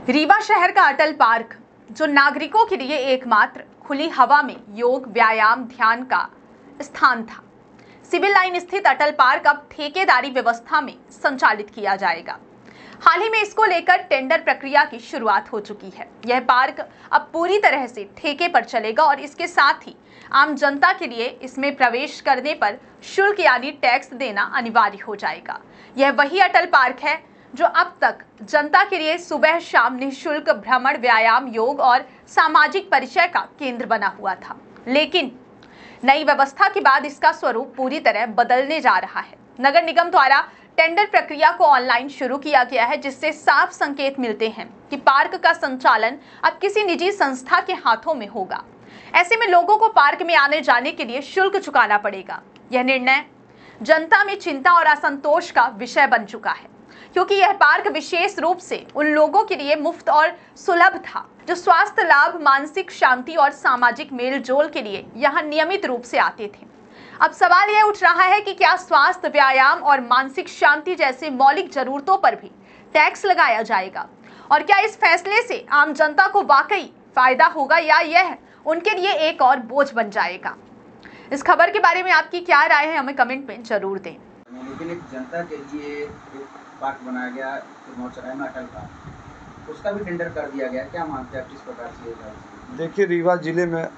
रीवा शहर का अटल पार्क, जो नागरिकों के लिए एकमात्र खुली हवा में योग, व्यायाम, ध्यान का स्थान था, सिविल लाइन स्थित अटल पार्क अब ठेकेदारी व्यवस्था में संचालित किया जाएगा। हाल ही में इसको लेकर टेंडर प्रक्रिया की शुरुआत हो चुकी है। यह पार्क अब पूरी तरह से ठेके पर चलेगा और इसके साथ ही आम जनता के लिए इसमें प्रवेश करने पर शुल्क यानी टैक्स देना अनिवार्य हो जाएगा। यह वही अटल पार्क है जो अब तक जनता के लिए सुबह शाम निःशुल्क भ्रमण, व्यायाम, योग और सामाजिक परिचय का केंद्र बना हुआ था। लेकिन नई व्यवस्था के बाद इसका स्वरूप पूरी तरह बदलने जा रहा है। नगर निगम द्वारा टेंडर प्रक्रिया को ऑनलाइन शुरू किया गया है, जिससे साफ संकेत मिलते हैं कि पार्क का संचालन अब किसी निजी संस्था के हाथों में होगा। ऐसे में लोगों को पार्क में आने जाने के लिए शुल्क चुकाना पड़ेगा। यह निर्णय जनता में चिंता और असंतोष का विषय बन चुका है, क्योंकि यह पार्क विशेष रूप से उन लोगों के लिए मुफ्त और सुलभ था जो स्वास्थ्य लाभ, मानसिक शांति और सामाजिक मेल जोल के लिए यहाँ नियमित रूप से आते थे। अब सवाल यह उठ रहा है कि क्या स्वास्थ्य, व्यायाम और मानसिक शांति जैसे मौलिक जरूरतों पर भी टैक्स लगाया जाएगा, और क्या इस फैसले से आम जनता को वाकई फायदा होगा या यह उनके लिए एक और बोझ बन जाएगा। इस खबर के बारे में आपकी क्या राय है, हमें कमेंट में जरूर दें। लेकिन एक जनता के लिए एक पार्क बनाया गया चौराहे में अटल पार्क, उसका भी टेंडर कर दिया गया। क्या मानते हैं आप किस प्रकार से? देखिए, रीवा जिले में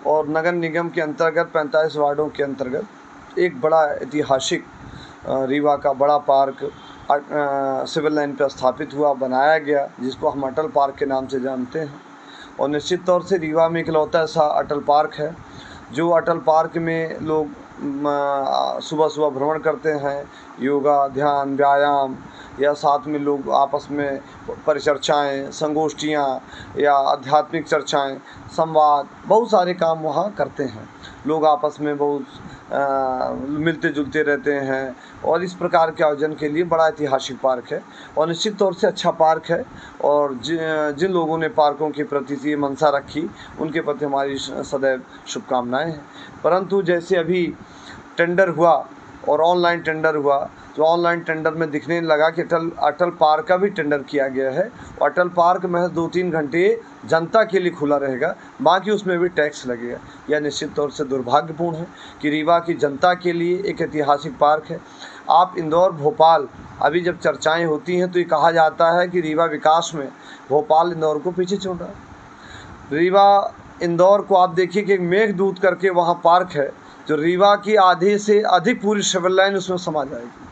और नगर निगम के अंतर्गत 45 वार्डों के अंतर्गत एक बड़ा ऐतिहासिक रीवा का बड़ा पार्क सिविल लाइन पर स्थापित हुआ, बनाया गया, जिसको हम अटल पार्क के नाम से जानते हैं। और निश्चित तौर से रीवा में इकलौता ऐसा अटल पार्क है जो अटल पार्क में लोग सुबह सुबह भ्रमण करते हैं, योगा, ध्यान, व्यायाम, या साथ में लोग आपस में परिचर्चाएँ, संगोष्ठियाँ या आध्यात्मिक चर्चाएँ, संवाद, बहुत सारे काम वहाँ करते हैं। लोग आपस में बहुत मिलते जुलते रहते हैं और इस प्रकार के आयोजन के लिए बड़ा ऐतिहासिक पार्क है और निश्चित तौर से अच्छा पार्क है। और जिन लोगों ने पार्कों के प्रति ये मंशा रखी, उनके प्रति हमारी सदैव शुभकामनाएं हैं। परंतु जैसे अभी टेंडर हुआ और ऑनलाइन टेंडर हुआ, तो ऑनलाइन टेंडर में दिखने लगा कि अटल पार्क का भी टेंडर किया गया है और अटल पार्क महज 2-3 घंटे जनता के लिए खुला रहेगा, बाकी उसमें भी टैक्स लगेगा। यह निश्चित तौर से दुर्भाग्यपूर्ण है कि रीवा की जनता के लिए एक ऐतिहासिक पार्क है। आप इंदौर, भोपाल, अभी जब चर्चाएँ होती हैं तो ये कहा जाता है कि रीवा विकास में भोपाल इंदौर को पीछे छोड़ रहा है। रीवा इंदौर को आप देखिए कि एक मेघदूत करके वहाँ पार्क है, जो रीवा की आधे से अधिक पूरी सिविल लाइन उसमें समा जाएगी।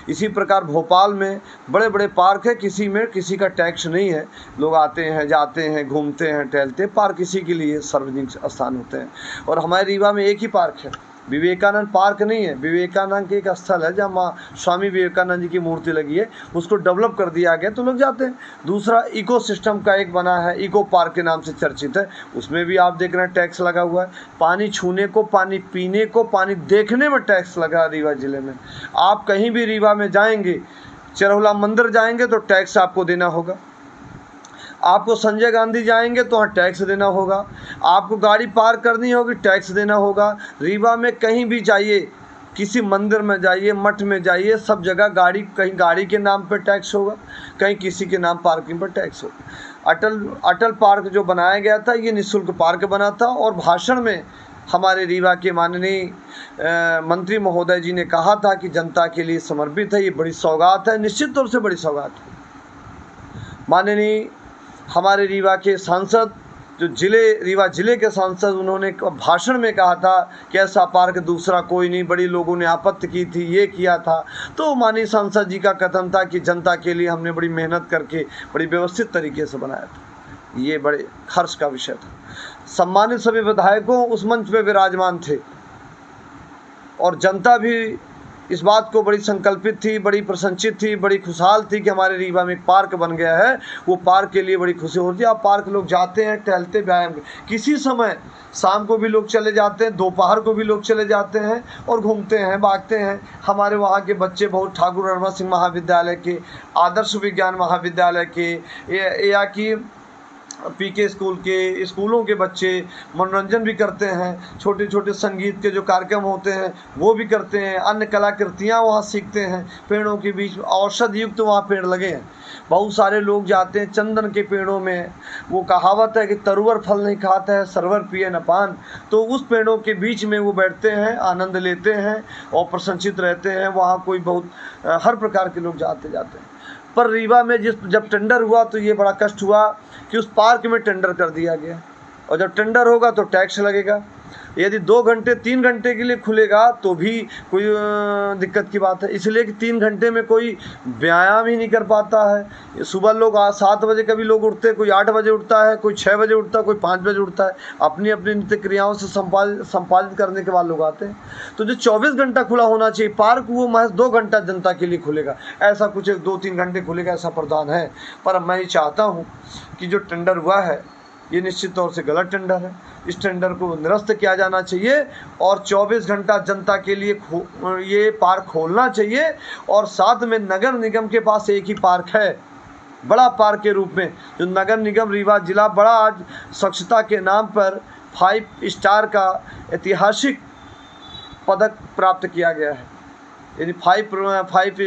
इसी प्रकार भोपाल में बड़े बड़े पार्क है, किसी में किसी का टैक्स नहीं है, लोग आते हैं, जाते हैं, घूमते हैं, टहलते हैं। पार्क किसी के लिए सार्वजनिक स्थान होते हैं। और हमारे रीवा में एक ही पार्क है, विवेकानंद पार्क नहीं है। विवेकानंद के एक स्थल है जहाँ माँ स्वामी विवेकानंद जी की मूर्ति लगी है, उसको डेवलप कर दिया गया तो लोग जाते हैं। दूसरा इको सिस्टम का एक बना है, इको पार्क के नाम से चर्चित है, उसमें भी आप देख रहे हैं टैक्स लगा हुआ है। पानी छूने को, पानी पीने को, पानी देखने में टैक्स लगा रीवा ज़िले में। आप कहीं भी रीवा में जाएंगे, चरौला मंदिर जाएंगे तो टैक्स आपको देना होगा। आपको संजय गांधी जाएंगे तो वहाँ टैक्स देना होगा। आपको गाड़ी पार्क करनी होगी, टैक्स देना होगा। रीवा में कहीं भी जाइए, किसी मंदिर में जाइए, मठ में जाइए, सब जगह गाड़ी, कहीं गाड़ी के नाम पर टैक्स होगा, कहीं किसी के नाम पार्किंग पर टैक्स होगा। अटल पार्क जो बनाया गया था, ये निःशुल्क पार्क बना था और भाषण में हमारे रीवा के माननीय मंत्री महोदय जी ने कहा था कि जनता के लिए समर्पित है, ये बड़ी सौगात है, निश्चित तौर से बड़ी सौगात है। माननीय हमारे रीवा के सांसद, जो रीवा जिले के सांसद, उन्होंने भाषण में कहा था कि ऐसा पार्क दूसरा कोई नहीं, बड़ी लोगों ने आपत्ति की थी, ये किया था। तो माननीय सांसद जी का कथन था कि जनता के लिए हमने बड़ी मेहनत करके बड़ी व्यवस्थित तरीके से बनाया था। ये बड़े हर्ष का विषय था। सम्मानित सभी विधायकों उस मंच पे विराजमान थे और जनता भी इस बात को बड़ी संकल्पित थी, बड़ी प्रसन्नचित थी, बड़ी खुशहाल थी कि हमारे रीवा में एक पार्क बन गया है। वो पार्क के लिए बड़ी खुशी होती है। आप पार्क लोग जाते हैं, टहलते, व्यायाम, किसी समय शाम को भी लोग चले जाते हैं, दोपहर को भी लोग चले जाते हैं और घूमते हैं, भागते हैं। हमारे वहाँ के बच्चे बहुत ठाकुर रणवंत सिंह महाविद्यालय के, आदर्श विज्ञान महाविद्यालय के, या कि पीके स्कूल के स्कूलों के बच्चे मनोरंजन भी करते हैं, छोटे छोटे संगीत के जो कार्यक्रम होते हैं वो भी करते हैं, अन्य कलाकृतियाँ वहाँ सीखते हैं। पेड़ों के बीच औषधि युक्त वहाँ पेड़ लगे हैं, बहुत सारे लोग जाते हैं चंदन के पेड़ों में। वो कहावत है कि तरुवर फल नहीं खाता है सरवर पिए न पान, तो उस पेड़ों के बीच में वो बैठते हैं, आनंद लेते हैं और प्रसन्नचित रहते हैं। वहाँ कोई बहुत हर प्रकार के लोग जाते हैं। पर रीवा में जब टेंडर हुआ तो ये बड़ा कष्ट हुआ कि उस पार्क में टेंडर कर दिया गया, और जब टेंडर होगा तो टैक्स लगेगा। यदि 2 घंटे 3 घंटे के लिए खुलेगा तो भी कोई दिक्कत की बात है, इसलिए कि 3 घंटे में कोई व्यायाम ही नहीं कर पाता है। सुबह लोग 7 बजे कभी लोग उठते हैं, कोई 8 बजे उठता है, कोई 6 बजे उठता है, कोई 5 बजे उठता है, अपनी अपनी नित्य क्रियाओं से संपादित करने के बाद लोग आते हैं। तो जो 24 घंटा खुला होना चाहिए पार्क, वो महज 2 घंटा जनता के लिए खुलेगा। ऐसा कुछ 2-3 घंटे खुलेगा ऐसा प्रावधान है। पर मैं ये चाहता हूँ कि जो टेंडर हुआ है ये निश्चित तौर से गलत टेंडर है। इस टेंडर को निरस्त किया जाना चाहिए और 24 घंटा जनता के लिए ये पार्क खोलना चाहिए। और साथ में नगर निगम के पास एक ही पार्क है बड़ा पार्क के रूप में, जो नगर निगम रीवा जिला बड़ा आज स्वच्छता के नाम पर 5 स्टार का ऐतिहासिक पदक प्राप्त किया गया है। यानी 5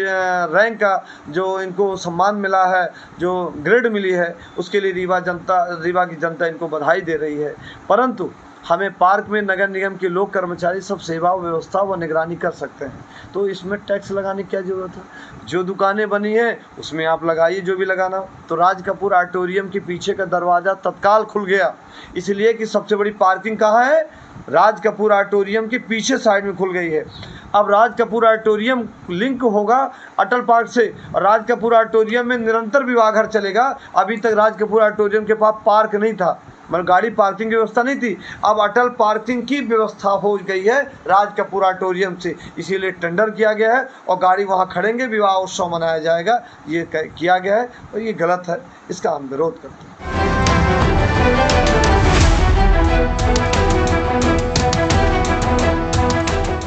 रैंक का जो इनको सम्मान मिला है, जो ग्रेड मिली है, उसके लिए रीवा की जनता इनको बधाई दे रही है। परंतु हमें पार्क में नगर निगम के लोग कर्मचारी सब सेवा व्यवस्था व निगरानी कर सकते हैं, तो इसमें टैक्स लगाने की क्या ज़रूरत है? जो दुकानें बनी हैं उसमें आप लगाइए जो भी लगाना हो। तो राज कपूर ऑडिटोरियम के पीछे का दरवाज़ा तत्काल खुल गया, इसलिए कि सबसे बड़ी पार्किंग कहाँ है? राज कपूर ऑडिटोरियम के पीछे साइड में खुल गई है। अब राज कपूर ऑडिटोरियम लिंक होगा अटल पार्क से, और राज कपूर ऑडिटोरियम में निरंतर विवाहघर चलेगा। अभी तक राज कपूर ऑडिटोरियम के पास पार्क नहीं था, मतलब गाड़ी पार्किंग की व्यवस्था नहीं थी। अब अटल पार्किंग की व्यवस्था हो गई है राज कपूर ऑडिटोरियम से, इसीलिए टेंडर किया गया है और गाड़ी वहाँ खड़ेंगे, विवाह उत्सव मनाया जाएगा। ये किया गया है और ये गलत है, इसका हम विरोध करते हैं।